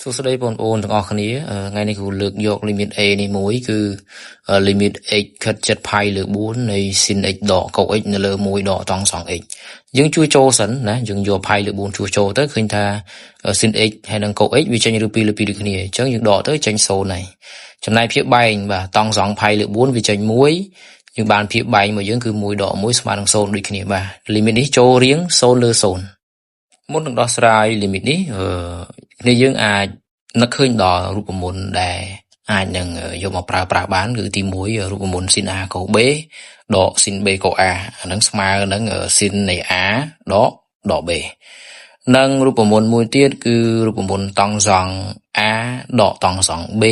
សួស្តីបងប្អូនទាំងអស់គ្នាថ្ងៃនេះគ្រូលើកយក limit a នេះមួយគឺ limit x ខិតចិត្ត pi លើ4នៃ sin x ដក cos x នៅលើ1ដកតង់ 2x យើងជួយចូលសិនណាយើងយក pi លើ4ជួយចូលទៅឃើញថា sin x ហើយនឹង cos x វាចេញឬ2លើ2ដូចគ្នាអញ្ចឹងយើងដកទៅចេញ0ហើយចំណែកភាពបែងបាទតង់ 2 pi លើ4វាចេញ1យើងបានភាពបែងមកយើងគឺ1ដក1ស្មើនឹង0ដូចគ្នាបាទ limit នេះចូលរៀង0លើ0មុននឹងដោះស្រាយ limit នេះគ្នាយើងអាចនឹកឃើញដល់រូបមន្តដែលអាចនឹងយកមកប្រើប្រាស់បានគឺទី1រូបមន្ត sin a cos b ដក sin b cos a អាហ្នឹងស្មើនឹង sin នៃ a ដក b និងរូបមន្តមួយទៀតគឺរូបមន្តតង់សង់ a ដកតង់សង់ b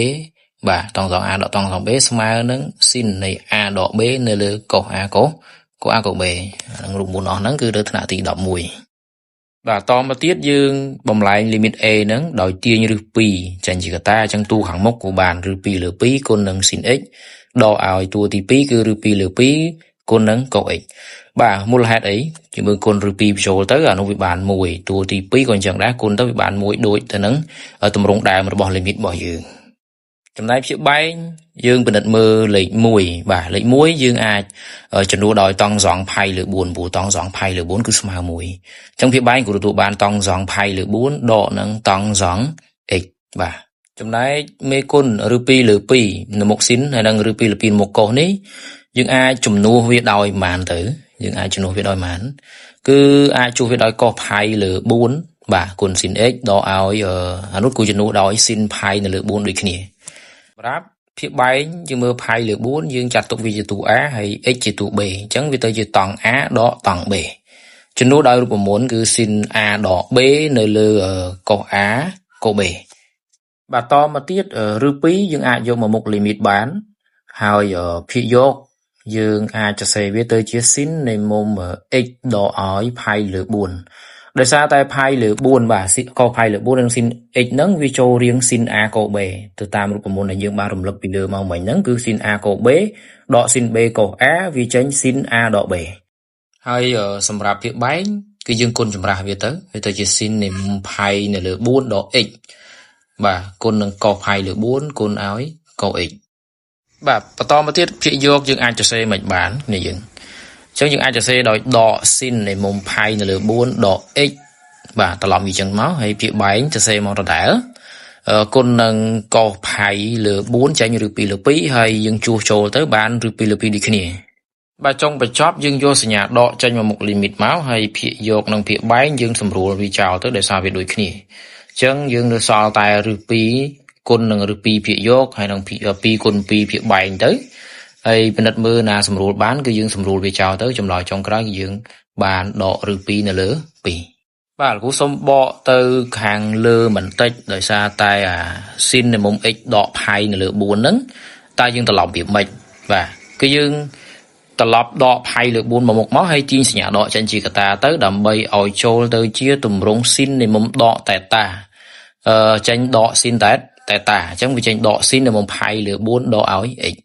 បាទតង់សង់ a ដកតង់សង់ b ស្មើនឹង sin នៃ a ដក b នៅលើ cos a cos b ហ្នឹងរូបមន្តអស់ហ្នឹងគឺលើថ្នាក់ទី11បាទតមកទៀតយើងបំលែង limit a ហ្នឹងដោយទាញឫស2ចេញជាកតាអញ្ចឹងតួខាងមុខក៏បានឫស2លើ2គុណនឹង sin x ដកឲ្យតួទី2គឺឫស2លើ2គុណនឹង cos x បាទមូលហេតុអីជាមើលគុណឫស2បញ្ចូលទៅអានោះវាបាន1តួទី2ក៏អញ្ចឹងដែរគុណទៅវាបាន1ដូចទៅនឹងទម្រង់ដើមរបស់ limit របស់យើងចំណែកភាពបែងយើងពិនិត្យមើលលេខ1បាទលេខ1យើងអាចចំនួនដោយតង់សង់ pi លើ4ព្រោះតង់សង់ pi លើ4គឺស្មើ1អញ្ចឹងភាពបែងគឺទទួលបានតង់សង់ pi លើ4ដកនឹងតង់សង់ x បាទចំណែកមេគុណឬ2លើ2នៅមុខ sin ហើយនឹងឬ2លើ2មុខ cos នេះយើងអាចចំនួនវាដោយប៉ុន្មានទៅយើងអាចចំនួនវាដោយប៉ុន្មានគឺអាចជួសវាដោយ cos pi លើ4បាទគុណ sin x ដកឲ្យអានោះគឺចំនួនដោយ sin pi នៅលើ4ដូចគ្នាសម្រាប់ភាពបែងយើងមើល pi លើ4យើងចាត់ទុកវាជាតួ a ហើយ x ជាតួ b អញ្ចឹងវាទៅជាតង់ a ដកតង់ b ចំនួនដោយរូបមន្តគឺ sin a ដក b នៅលើ cos a cos b បាទតមកទៀតឬ2យើងអាចយកមកមុខ limit បានហើយភាគយកយើងអាចសរសេរវាទៅជា sin នៃមុំ x ដកឲ្យ pi លើ4ដោយសារតែ pi លើ4បាទ cos pi លើ4និង sin x ហ្នឹងវាចូលរៀង sin a cos b ទៅតាមរូបមន្តដែលយើងបានរំលឹកពីលើមកមិញហ្នឹងគឺ sin a cos b ដក sin b cos a វាចេញ sin a ដក b ហើយសម្រាប់ភាពបែងគឺយើងគុណចម្រាស់វាទៅជា sin នៃមុំ pi នៅលើ4ដក x បាទគុណនឹង cos pi លើ4គុណឲ្យ cos x បាទបន្តមកទៀតភាគយកយើងអាចសរសេរមិនបាននេះយើងអញ្ចឹងយើងអាចសរសេរដោយដក sin នៃមុំ pi នៅលើ4ដក x បាទត្រឡប់វាចឹងមកហើយភាគបែងសរសេរមកដដែលគុណនឹង cos pi លើ4ចេញឬ2លើ2ហើយយើងជួសចូលទៅបានឬ2លើ2ដូចគ្នាបាទចុងបញ្ចប់យើងយកសញ្ញាដកចេញមកមុខ limit មកហើយភាគយកនិងភាគបែងយើងសម្រួលវាចោលទៅដោយសារវាដូចគ្នាអញ្ចឹងយើងនៅសល់តែឬ2គុណនឹងឬ2ភាគយកហើយនឹង2គុណ2ភាគបែងទៅហើយពិនិត្យមើលណាសម្រួលបានគឺយើងសម្រួលវាចោលទៅចម្លើយចុងក្រោយគឺយើងបានដកឬ2នៅលើ2បាទលោកគ្រូសូមបកទៅខាងលើបន្តិចដោយសារតែsin នៃមុំ x ដក pi នៅលើ4ហ្នឹងតើយើងត្រឡប់វាមិនបាទគឺយើងត្រឡប់ដក pi លើ4មកមុខមកហើយទាញសញ្ញាដកចេញជាកតាទៅដើម្បីឲ្យចូលទៅជាទម្រង់ sin នៃមុំដក theta ចេញដក sin theta អញ្ចឹងវាចេញដក sin នៃមុំ pi លើ4ដកឲ្យ x